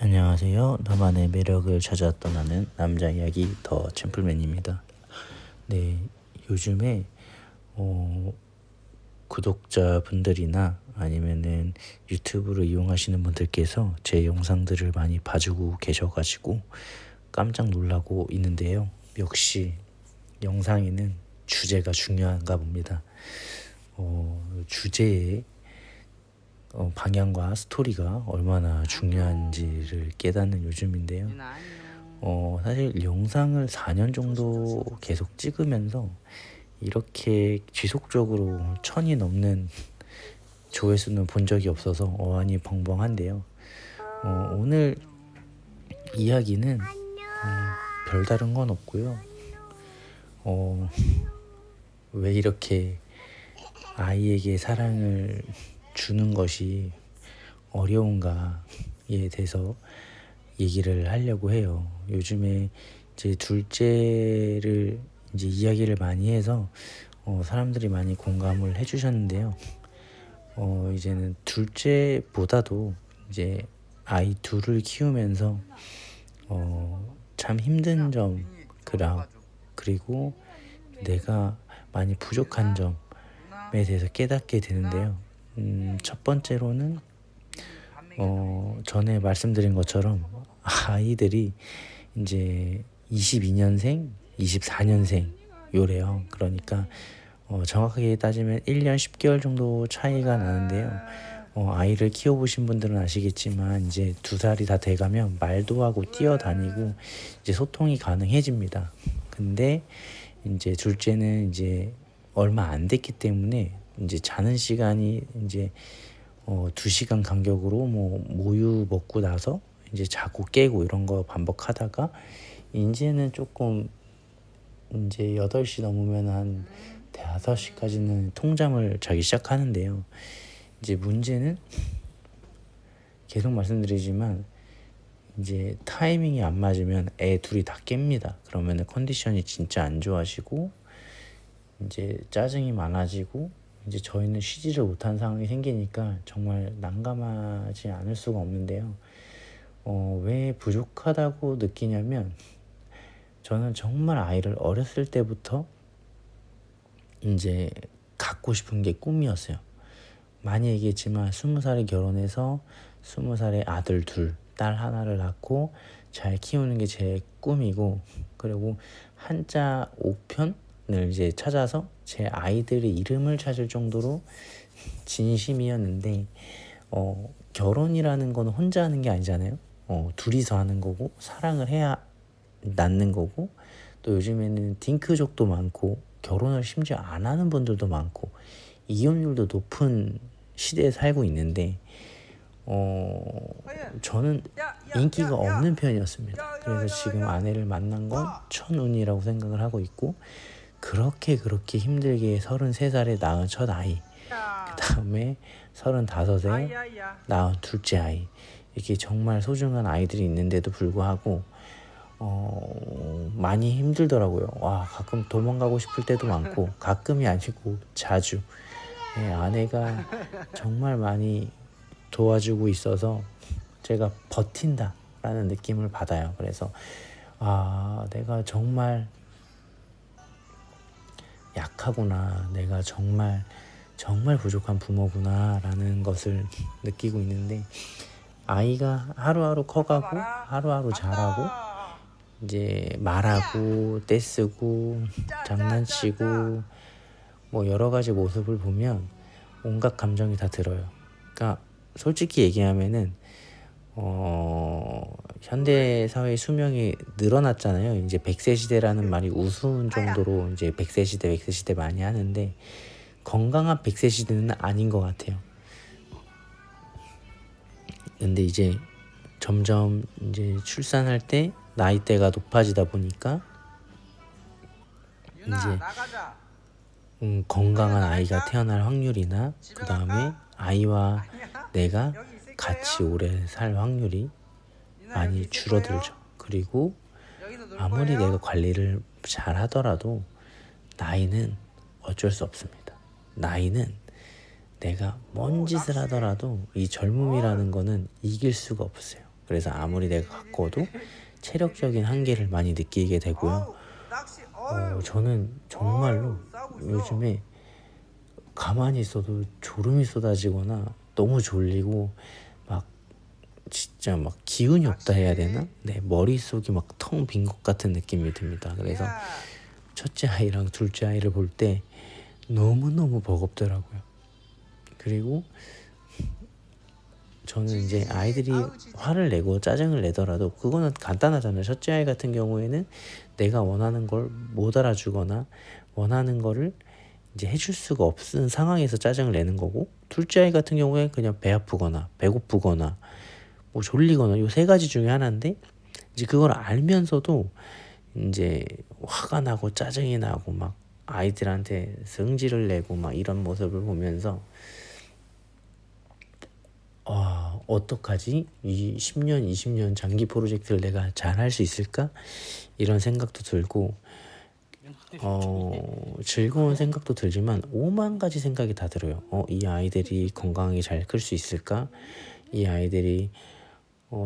안녕하세요. 나만의 매력을 찾아 떠나는 남자 이야기 더 챔플맨입니다. 네, 요즘에 구독자분들이나 아니면은 유튜브를 이용하시는 분들께서 제 영상들을 많이 봐주고 계셔가지고 깜짝 놀라고 있는데요. 역시 영상에는 주제가 중요한가 봅니다. 주제에 방향과 스토리가 얼마나 중요한지를 깨닫는 요즘인데요. 사실 영상을 4년 정도 계속 찍으면서 이렇게 지속적으로 1000이 넘는 조회수는 본 적이 없어서 어안이 벙벙한데요. 오늘 이야기는 별다른 건 없고요. 왜 이렇게 아이에게 사랑을 주는 것이 어려운가에 대해서 얘기를 하려고 해요. 요즘에 제 둘째를 이제 이야기를 많이 해서 사람들이 많이 공감을 해주셨는데요. 이제는 둘째보다도 이제 아이 둘을 키우면서 참 힘든 점 그리고 내가 많이 부족한 점에 대해서 깨닫게 되는데요. 첫 번째로는 전에 말씀드린 것처럼 아이들이 이제 22년생, 24년생 요래요. 그러니까 정확하게 따지면 1년 10개월 정도 차이가 나는데요. 아이를 키워보신 분들은 아시겠지만 이제 2살이 다 돼가면 말도 하고 뛰어다니고 이제 소통이 가능해집니다. 근데 이제 둘째는 이제 얼마 안 됐기 때문에 이제 자는 시간이 이제 2시간 간격으로 뭐 모유 먹고 나서 이제 자고 깨고 이런 거 반복하다가 이제는 조금 이제 8시 넘으면 한 5시까지는 통잠을 자기 시작하는데요. 이제 문제는 계속 말씀드리지만 이제 타이밍이 안 맞으면 애 둘이 다 깹니다. 그러면은 컨디션이 진짜 안 좋아지고 이제 짜증이 많아지고 이제 저희는 쉬지를 못한 상황이 생기니까 정말 난감하지 않을 수가 없는데요. 왜 부족하다고 느끼냐면 저는 정말 아이를 어렸을 때부터 이제 갖고 싶은 게 꿈이었어요. 많이 얘기했지만 20살에 결혼해서 20살에 아들 둘, 딸 하나를 낳고 잘 키우는 게 제 꿈이고, 그리고 한자 5편을 이제 찾아서 제 아이들의 이름을 찾을 정도로 진심이었는데 결혼이라는 건 혼자 하는 게 아니잖아요. 둘이서 하는 거고 사랑을 해야 낳는 거고, 또 요즘에는 딩크족도 많고 결혼을 심지어 안 하는 분들도 많고 이혼율도 높은 시대에 살고 있는데 저는 인기가 없는 편이었습니다. 그래서 지금 아내를 만난 건 천운이라고 생각을 하고 있고, 그렇게 힘들게 33살에 낳은 첫 아이, 그 다음에 35에 낳은 둘째 아이, 이렇게 정말 소중한 아이들이 있는데도 불구하고 많이 힘들더라고요. 가끔 도망가고 싶을 때도 많고, 가끔이 아니고 자주. 아내가 정말 많이 도와주고 있어서 제가 버틴다라는 느낌을 받아요. 그래서 내가 정말 약하구나, 내가 정말 부족한 부모구나라는 것을 느끼고 있는데, 아이가 하루하루 커가고 하루하루 자라고 이제 말하고 떼쓰고 장난치고 뭐 여러 가지 모습을 보면 온갖 감정이 다 들어요. 그러니까 솔직히 얘기하면은 현대 사회의 수명이 늘어났잖아요. 이제 100세 시대라는 말이 우스운 정도로 이제 100세 시대 많이 하는데, 건강한 100세 시대는 아닌 것 같아요. 근데 이제 점점 이제 출산할 때 나이대가 높아지다 보니까 이제 건강한 아이가 태어날 확률이나 그 다음에 아이와 내가 같이 오래 살 확률이 많이 줄어들죠. 그리고 아무리 내가 관리를 잘 하더라도 나이는 어쩔 수 없습니다. 나이는 내가 뭔 짓을 하더라도 이 젊음이라는 거는 이길 수가 없어요. 그래서 아무리 내가 가꿔도 체력적인 한계를 많이 느끼게 되고요. 저는 정말로 요즘에 가만히 있어도 졸음이 쏟아지거나 너무 졸리고 막 진짜 막 기운이 없다 해야 되나? 네, 머릿속이 막 텅 빈 것 같은 느낌이 듭니다. 그래서 첫째 아이랑 둘째 아이를 볼 때 너무너무 버겁더라고요. 그리고 저는 이제 아이들이 화를 내고 짜증을 내더라도 그거는 간단하잖아요. 첫째 아이 같은 경우에는 내가 원하는 걸 못 알아주거나 원하는 거를 이제 해줄 수가 없는 상황에서 짜증을 내는 거고, 둘째 아이 같은 경우에 그냥 배 아프거나 배고프거나 뭐 졸리거나 요 세 가지 중에 하나인데, 이제 그걸 알면서도 이제 화가 나고 짜증이 나고 막 아이들한테 성질을 내고 막 이런 모습을 보면서 어떡하지? 이 10년, 20년 장기 프로젝트를 내가 잘 할 수 있을까? 이런 생각도 들고, 즐거운 생각도 들지만 5만 가지 생각이 다 들어요. 이 아이들이 건강하게 잘 클 수 있을까? 이 아이들이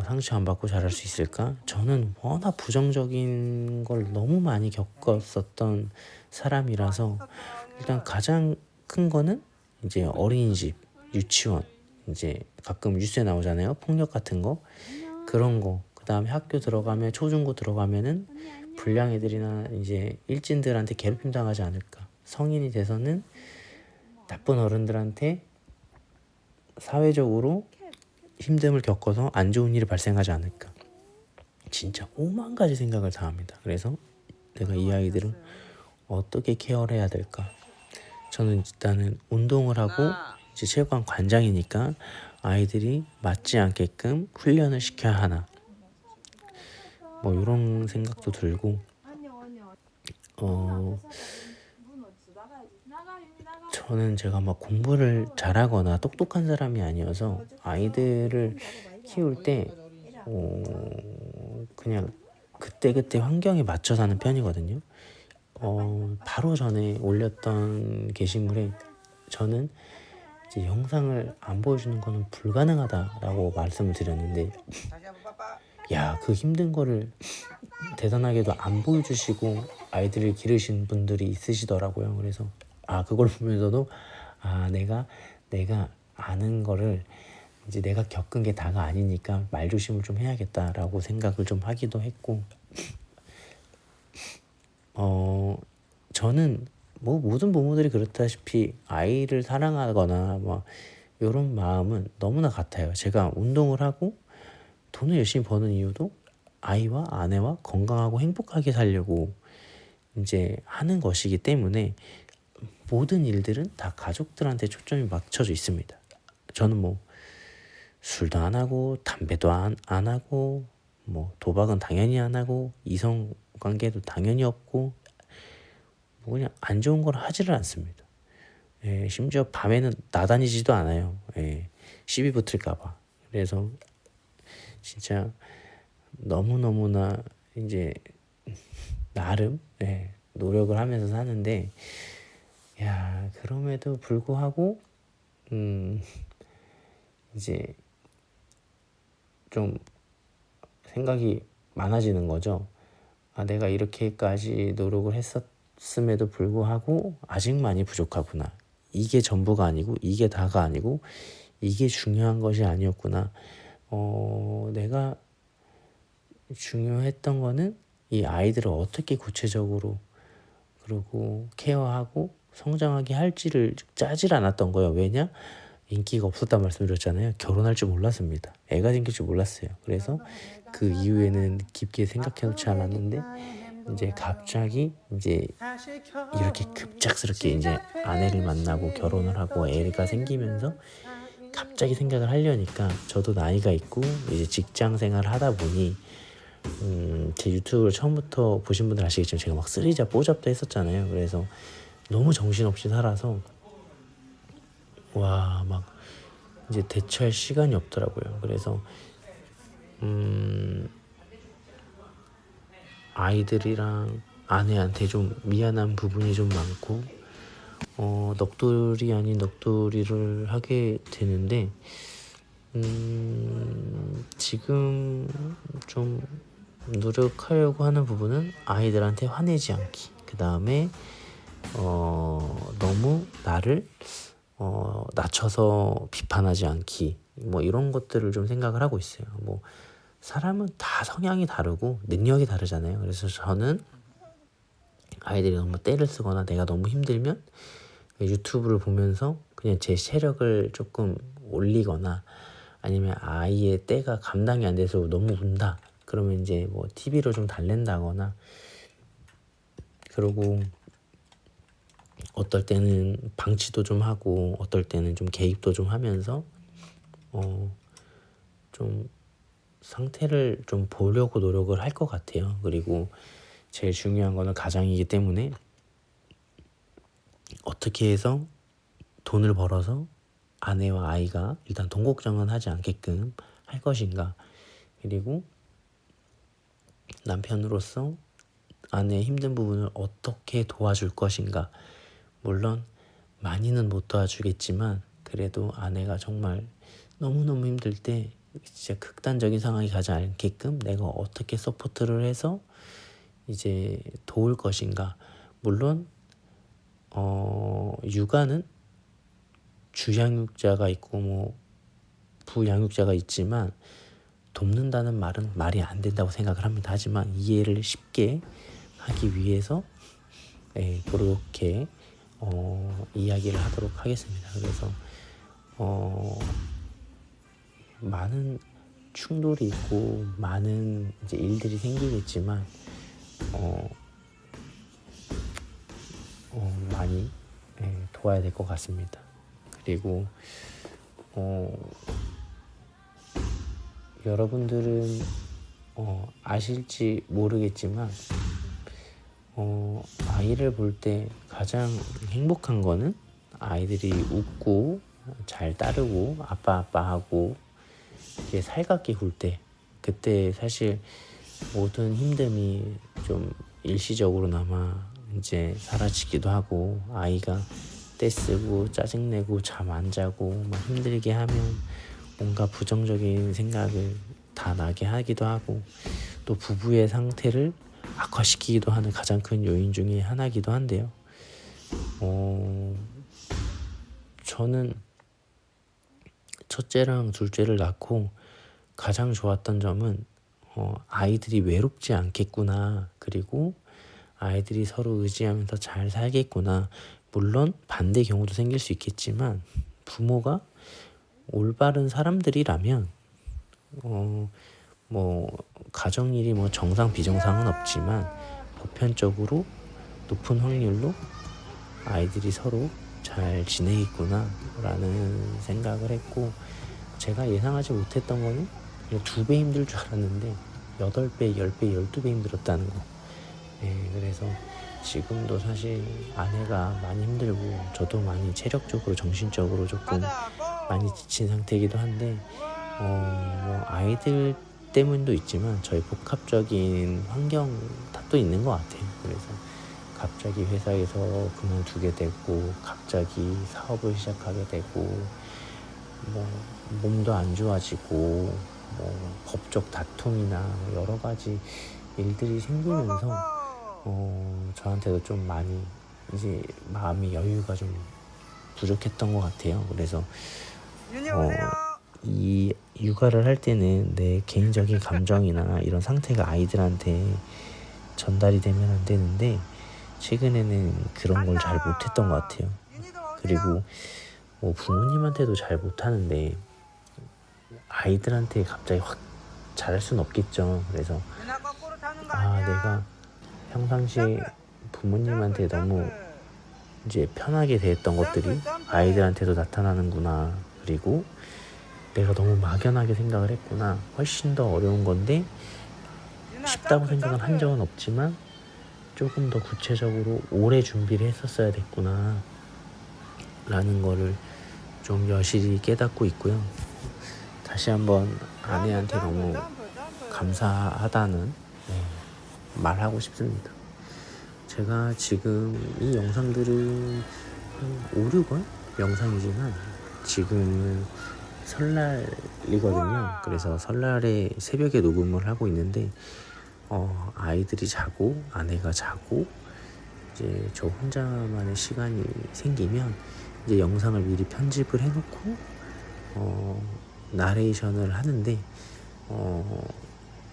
상처 안 받고 자랄 수 있을까? 저는 워낙 부정적인 걸 너무 많이 겪었었던 사람이라서, 일단 가장 큰 거는 이제 어린이집, 유치원, 이제 가끔 뉴스에 나오잖아요. 폭력 같은 거, 그런 거. 그 다음에 학교 들어가면, 초중고 들어가면은 불량 애들이나 이제 일진들한테 괴롭힘 당하지 않을까. 성인이 돼서는 나쁜 어른들한테 사회적으로 힘듦을 겪어서 안 좋은 일이 발생하지 않을까. 진짜 오만 가지 생각을 다 합니다. 그래서 내가 이 아이들을 어떻게 케어를 해야 될까. 저는 일단은 운동을 하고 이제 체육관 관장이니까 아이들이 맞지 않게끔 훈련을 시켜야 하나, 뭐 이런 생각도 들고, 저는 제가 막 공부를 잘하거나 똑똑한 사람이 아니어서 아이들을 키울 때 그냥 그때그때 환경에 맞춰 사는 편이거든요. 바로 전에 올렸던 게시물에 저는 이제 영상을 안 보여주는 거는 불가능하다라고 말씀을 드렸는데, 야, 그 힘든 거를 대단하게도 안 보여주시고 아이들을 기르신 분들이 있으시더라고요. 그래서 그걸 보면서도 내가 아는 거를 이제 내가 겪은 게 다가 아니니까 말조심을 좀 해야겠다라고 생각을 좀 하기도 했고, 저는 뭐 모든 부모들이 그렇다시피 아이를 사랑하거나 뭐 이런 마음은 너무나 같아요. 제가 운동을 하고 돈을 열심히 버는 이유도 아이와 아내와 건강하고 행복하게 살려고 이제 하는 것이기 때문에 모든 일들은 다 가족들한테 초점이 맞춰져 있습니다. 저는 뭐 술도 안 하고 담배도 안 하고 뭐 도박은 당연히 안 하고 이성 관계도 당연히 없고 뭐 그냥 안 좋은 걸 하지를 않습니다. 심지어 밤에는 나다니지도 않아요. 시비 붙을까 봐. 그래서 진짜 너무너무나 이제 나름 노력을 하면서 사는데, 야, 그럼에도 불구하고 이제 좀 생각이 많아지는 거죠. 내가 이렇게까지 노력을 했었음에도 불구하고 아직 많이 부족하구나. 이게 전부가 아니고 이게 다가 아니고 이게 중요한 것이 아니었구나. 내가 중요했던 거는 이 아이들을 어떻게 구체적으로 그리고 케어하고 성장하게 할지를 짜질 않았던 거예요. 왜냐? 인기가 없었단 말씀드렸잖아요. 결혼할 줄 몰랐습니다. 애가 생길 줄 몰랐어요. 그래서 그 이후에는 깊게 생각해 놓지 않았는데, 이제 갑자기 이제 이렇게 급작스럽게 이제 아내를 만나고 결혼을 하고 애가 생기면서 갑자기 생각을 하려니까, 저도 나이가 있고 이제 직장 생활을 하다 보니 제 유튜브를 처음부터 보신 분들 아시겠지만 제가 막 쓰리잡 뽀잡도 했었잖아요. 그래서 너무 정신없이 살아서 막 이제 대처할 시간이 없더라고요. 그래서 아이들이랑 아내한테 좀 미안한 부분이 좀 많고 넋두리 아닌 넋두리를 하게 되는데, 지금 좀 노력하려고 하는 부분은 아이들한테 화내지 않기. 그 다음에 너무 나를 낮춰서 비판하지 않기. 뭐 이런 것들을 좀 생각을 하고 있어요. 뭐 사람은 다 성향이 다르고 능력이 다르잖아요. 그래서 저는 아이들이 너무 떼를 쓰거나 내가 너무 힘들면 유튜브를 보면서 그냥 제 체력을 조금 올리거나, 아니면 아이의 떼가 감당이 안 돼서 너무 운다 그러면 이제 뭐 TV로 좀 달랜다거나, 그리고 어떨 때는 방치도 좀 하고 어떨 때는 좀 개입도 좀 하면서 좀 상태를 좀 보려고 노력을 할 것 같아요. 그리고 제일 중요한 거는 가장이기 때문에 어떻게 해서 돈을 벌어서 아내와 아이가 일단 돈 걱정은 하지 않게끔 할 것인가, 그리고 남편으로서 아내의 힘든 부분을 어떻게 도와줄 것인가. 물론 많이는 못 도와주겠지만 그래도 아내가 정말 너무너무 힘들 때 진짜 극단적인 상황이 가지 않게끔 내가 어떻게 서포트를 해서 이제 도울 것인가. 물론 육아는 주양육자가 있고 뭐 부양육자가 있지만 돕는다는 말은 말이 안 된다고 생각을 합니다. 하지만 이해를 쉽게 하기 위해서 그렇게 이야기를 하도록 하겠습니다. 그래서 많은 충돌이 있고 많은 이제 일들이 생기겠지만 많이 도와야 될 것 같습니다. 그리고 여러분들은 아실지 모르겠지만 아이를 볼 때 가장 행복한 거는 아이들이 웃고 잘 따르고 아빠 하고 이렇게 살갑게 굴 때, 그때 사실 모든 힘듦이 좀 일시적으로나마 이제 사라지기도 하고, 아이가 떼쓰고 짜증내고 잠 안 자고 막 힘들게 하면 뭔가 부정적인 생각을 다 나게 하기도 하고, 또 부부의 상태를 악화시키기도 하는 가장 큰 요인 중에 하나이기도 한데요. 저는 첫째랑 둘째를 낳고 가장 좋았던 점은 아이들이 외롭지 않겠구나, 그리고 아이들이 서로 의지하면서 잘 살겠구나. 물론 반대 경우도 생길 수 있겠지만 부모가 올바른 사람들이라면 뭐 가정일이 뭐 정상 비정상은 없지만 보편적으로 높은 확률로 아이들이 서로 잘 지내겠구나 라는 생각을 했고, 제가 예상하지 못했던 거는 2배 힘들 줄 알았는데 8배, 10배, 12배 힘들었다는 거. 그래서 지금도 사실 아내가 많이 힘들고 저도 많이 체력적으로 정신적으로 조금 많이 지친 상태이기도 한데 뭐 아이들 때문도 있지만 저희 복합적인 환경 탓도 있는 것 같아요. 그래서 갑자기 회사에서 그만두게 되고 갑자기 사업을 시작하게 되고 뭐 몸도 안 좋아지고 뭐 법적 다툼이나 여러 가지 일들이 생기면서 저한테도 좀 많이 이제 마음의 여유가 좀 부족했던 것 같아요. 그래서 이 육아를 할 때는 내 개인적인 감정이나 이런 상태가 아이들한테 전달이 되면 안 되는데 최근에는 그런 걸 잘 못했던 것 같아요. 그리고 뭐 부모님한테도 잘 못하는데 아이들한테 갑자기 확 잘할 수는 없겠죠. 그래서 내가 평상시에 부모님한테 너무 이제 편하게 대했던 것들이 아이들한테도 나타나는구나, 그리고 내가 너무 막연하게 생각을 했구나, 훨씬 더 어려운 건데 쉽다고 생각은 한 적은 없지만 조금 더 구체적으로 오래 준비를 했었어야 됐구나 라는 거를 좀 여실히 깨닫고 있고요. 다시 한번 아내한테 너무 감사하다는 말하고 싶습니다. 제가 지금 이 영상들은 한 5, 6월 영상이지만 지금은 설날이거든요. 그래서 설날에 새벽에 녹음을 하고 있는데 아이들이 자고 아내가 자고 이제 저 혼자만의 시간이 생기면 이제 영상을 미리 편집을 해놓고 나레이션을 하는데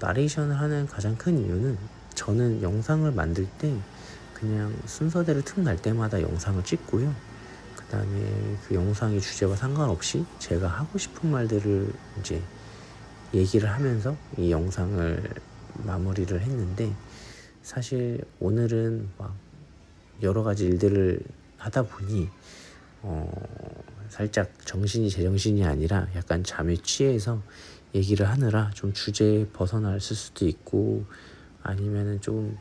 나레이션을 하는 가장 큰 이유는 저는 영상을 만들 때 그냥 순서대로 틈 날 때마다 영상을 찍고요. 그 다음에 그 영상의 주제와 상관없이 제가 하고 싶은 말들을 이제 얘기를 하면서 이 영상을 마무리를 했는데, 사실 오늘은 막 여러 가지 일들을 하다 보니 살짝 정신이 제정신이 아니라 약간 잠에 취해서 얘기를 하느라 좀 주제에 벗어났을 수도 있고, 아니면은 좀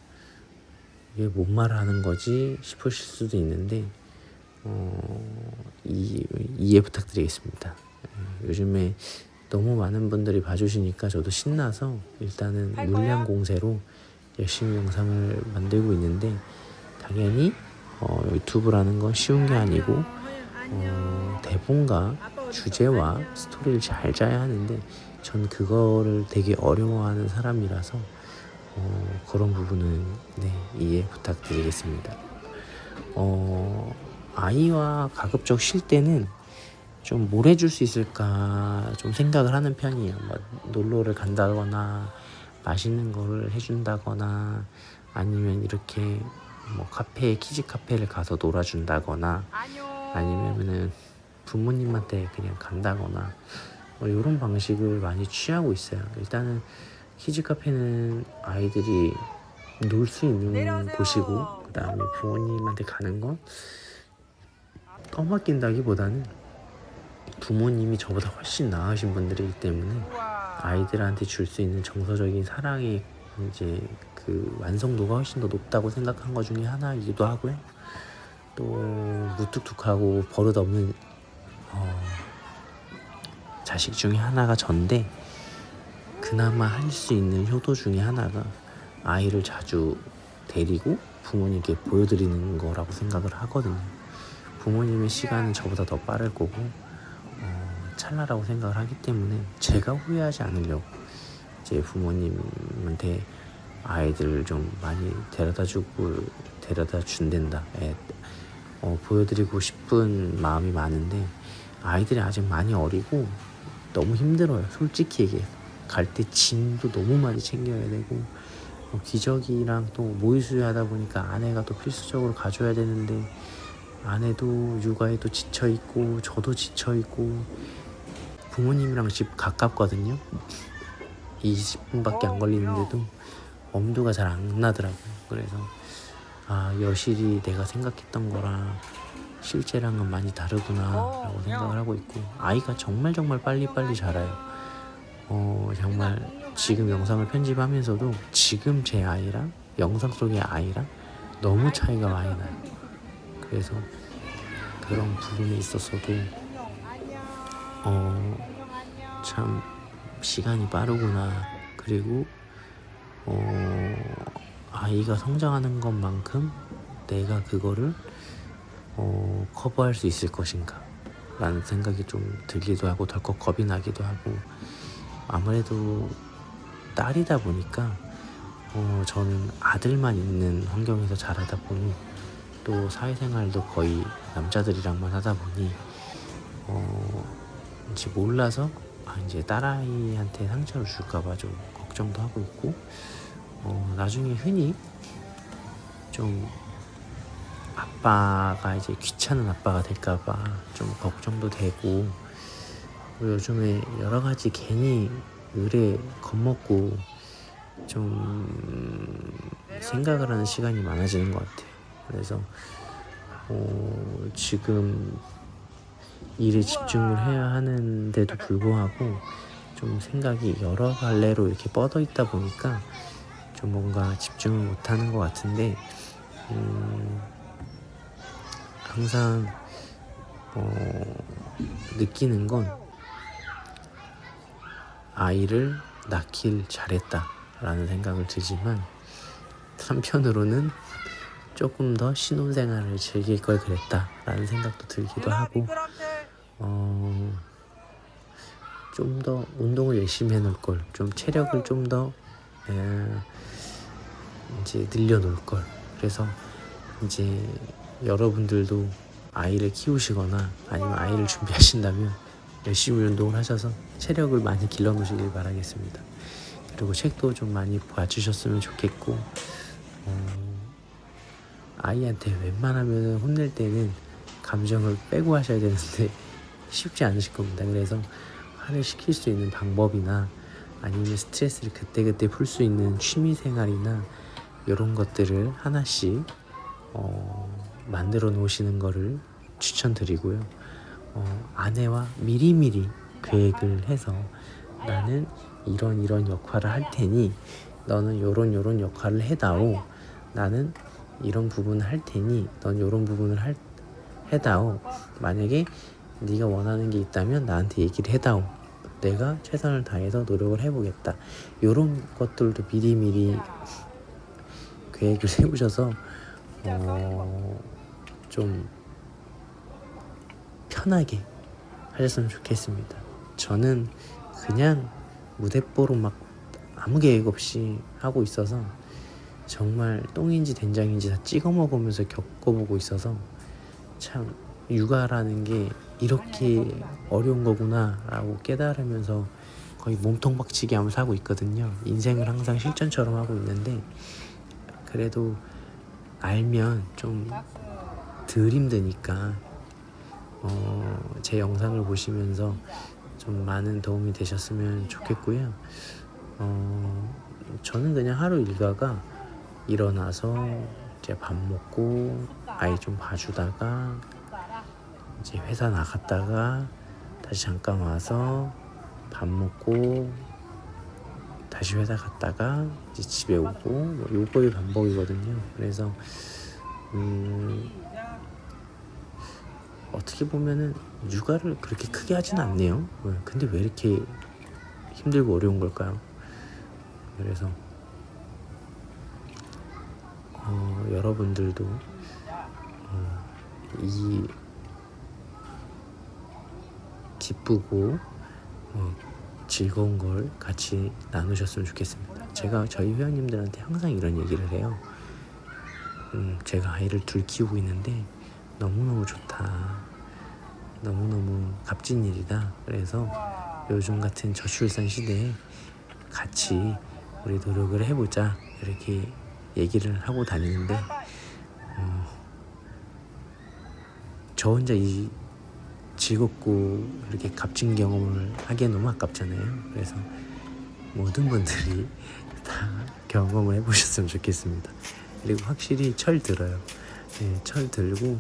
이게 뭔 말을 하는 거지 싶으실 수도 있는데 이해 부탁드리겠습니다. 요즘에 너무 많은 분들이 봐주시니까 저도 신나서 일단은 물량 공세로 열심히 영상을 만들고 있는데, 당연히 유튜브라는 건 쉬운 게 아니고 대본과 주제와 스토리를 잘 짜야 하는데, 전 그거를 되게 어려워하는 사람이라서 그런 부분은 이해 부탁드리겠습니다. 아이와 가급적 쉴 때는 좀 뭘 해줄 수 있을까 좀 생각을 하는 편이에요. 뭐 놀러를 간다거나 맛있는 거를 해준다거나, 아니면 이렇게 뭐 키즈 카페를 가서 놀아준다거나, 아니면은 부모님한테 그냥 간다거나 이런 방식을 많이 취하고 있어요. 일단은 키즈 카페는 아이들이 놀 수 있는 곳이고, 그 다음에 부모님한테 가는 건 떠맡긴다기보다는 부모님이 저보다 훨씬 나으신 분들이기 때문에 아이들한테 줄 수 있는 정서적인 사랑의 이제 그 완성도가 훨씬 더 높다고 생각한 것 중에 하나이기도 하고요. 또 무뚝뚝하고 버릇없는 자식 중에 하나가 전데, 그나마 할 수 있는 효도 중에 하나가 아이를 자주 데리고 부모님께 보여드리는 거라고 생각을 하거든요. 부모님의 시간은 저보다 더 빠를 거고 찰나라고 생각을 하기 때문에 제가 후회하지 않으려고 이제 부모님한테 아이들을 좀 많이 데려다 준댄다. 보여드리고 싶은 마음이 많은데, 아이들이 아직 많이 어리고 너무 힘들어요. 솔직히 얘기해. 갈 때 짐도 너무 많이 챙겨야 되고, 기저귀랑 또 모유수유하다 보니까 아내가 또 필수적으로 가줘야 되는데, 아내도 육아에 또 지쳐있고 저도 지쳐있고, 부모님이랑 집 가깝거든요. 20분밖에 안 걸리는데도 엄두가 잘 안 나더라고요. 그래서 여실히 내가 생각했던 거랑 실제랑은 많이 다르구나 라고 생각을 하고 있고, 아이가 정말 빨리 자라요. 정말 지금 영상을 편집하면서도 지금 제 아이랑 영상 속의 아이랑 너무 차이가 많이 나요. 그래서 그런 부분에 있어서도 참 시간이 빠르구나. 그리고 아이가 성장하는 것만큼 내가 그거를 커버할 수 있을 것인가 라는 생각이 좀 들기도 하고, 덜컥 겁이 나기도 하고, 아무래도 딸이다 보니까 저는 아들만 있는 환경에서 자라다 보니, 또 사회생활도 거의 남자들이랑만 하다 보니 이제 몰라서 이제 딸아이한테 상처를 줄까봐 좀 걱정도 하고 있고, 나중에 흔히 좀 아빠가 이제 귀찮은 아빠가 될까봐 좀 걱정도 되고, 요즘에 여러 가지 괜히 의뢰 겁먹고 좀 생각을 하는 시간이 많아지는 것 같아요. 그래서 지금 일에 집중을 해야 하는데도 불구하고 좀 생각이 여러 갈래로 이렇게 뻗어 있다 보니까 좀 뭔가 집중을 못하는 것 같은데, 항상 느끼는 건 아이를 낳길 잘했다 라는 생각을 들지만, 한편으로는 조금 더 신혼생활을 즐길 걸 그랬다 라는 생각도 들기도 하고, 좀 더 운동을 열심히 해놓을 걸, 좀 체력을 좀 더 이제 늘려놓을 걸. 그래서 이제 여러분들도 아이를 키우시거나 아니면 아이를 준비하신다면 열심히 운동을 하셔서 체력을 많이 길러 놓으시길 바라겠습니다. 그리고 책도 좀 많이 봐주셨으면 좋겠고, 아이한테 웬만하면 혼낼 때는 감정을 빼고 하셔야 되는데 쉽지 않으실 겁니다. 그래서 화를 식힐 수 있는 방법이나 아니면 스트레스를 그때그때 풀 수 있는 취미생활이나 이런 것들을 하나씩 만들어 놓으시는 거를 추천드리고요. 아내와 미리미리 계획을 해서 나는 이런 역할을 할 테니 너는 요런 역할을 해다오. 나는 이런 부분을 할 테니 넌 요런 부분을 해다오. 만약에 네가 원하는 게 있다면 나한테 얘기를 해다오. 내가 최선을 다해서 노력을 해보겠다. 요런 것들도 미리미리 계획을 세우셔서 좀 편하게 하셨으면 좋겠습니다. 저는 그냥 무대뽀로 막 아무 계획 없이 하고 있어서 정말 똥인지 된장인지 다 찍어 먹으면서 겪어보고 있어서 참 육아라는 게 이렇게 어려운 거구나 라고 깨달으면서 거의 몸통 박치기 하면서 하고 있거든요. 인생을 항상 실전처럼 하고 있는데 그래도 알면 좀 덜 힘드니까 제 영상을 보시면서 좀 많은 도움이 되셨으면 좋겠고요. 저는 그냥 하루 일과가 일어나서 이제 밥 먹고 아이 좀 봐주다가 이제 회사 나갔다가 다시 잠깐 와서 밥 먹고 다시 회사 갔다가 이제 집에 오고 뭐 요거의 반복이거든요. 그래서 어떻게 보면은 육아를 그렇게 크게 하진 않네요. 근데 왜 이렇게 힘들고 어려운 걸까요? 그래서 여러분들도 이 기쁘고 즐거운 걸 같이 나누셨으면 좋겠습니다. 제가 저희 회원님들한테 항상 이런 얘기를 해요. 제가 아이를 둘 키우고 있는데 너무너무 좋다. 너무너무 값진 일이다. 그래서 요즘 같은 저출산 시대에 같이 우리 노력을 해보자. 이렇게 얘기를 하고 다니는데 저 혼자 이 즐겁고 이렇게 값진 경험을 하기엔 너무 아깝잖아요. 그래서 모든 분들이 다 경험을 해보셨으면 좋겠습니다. 그리고 확실히 철 들어요. 철 들고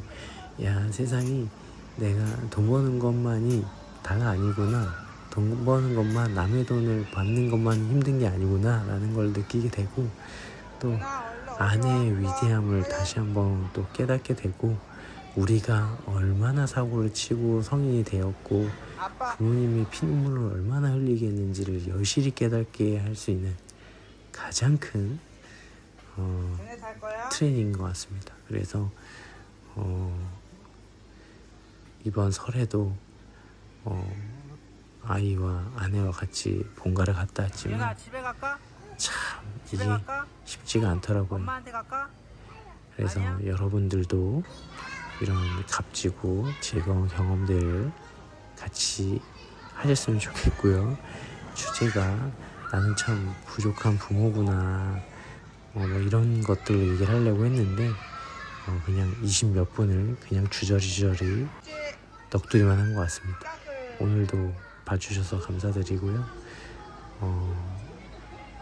야 세상이 내가 돈 버는 것만이 다가 아니구나. 돈 버는 것만 남의 돈을 받는 것만 힘든 게 아니구나 라는 걸 느끼게 되고 또 아내의 위대함을 다시 한번 또 깨닫게 되고 우리가 얼마나 사고를 치고 성인이 되었고 부모님이 피눈물을 얼마나 흘리게 했는지를 여실히 깨닫게 할 수 있는 가장 큰 트레이닝인 것 같습니다. 그래서 이번 설에도 아이와 아내와 같이 본가를 갔다 왔지만 참 이게 쉽지가 않더라고요. 그래서 여러분들도 이런 값지고 즐거운 경험들을 같이 하셨으면 좋겠고요. 주제가 나는 참 부족한 부모구나 뭐 이런 것들로 얘기를 하려고 했는데 그냥 20몇 분을 그냥 주저리주저리 넋두리만 한 것 같습니다. 오늘도 봐주셔서 감사드리고요.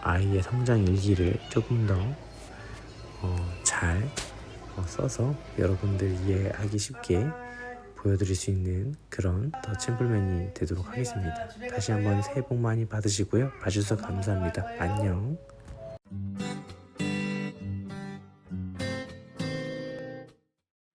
아이의 성장 일기를 조금 더 잘 써서 여러분들 이해하기 쉽게 보여드릴 수 있는 그런 더 챔플맨이 되도록 하겠습니다. 다시 한번 새해 복 많이 받으시고요. 봐주셔서 감사합니다. 안녕.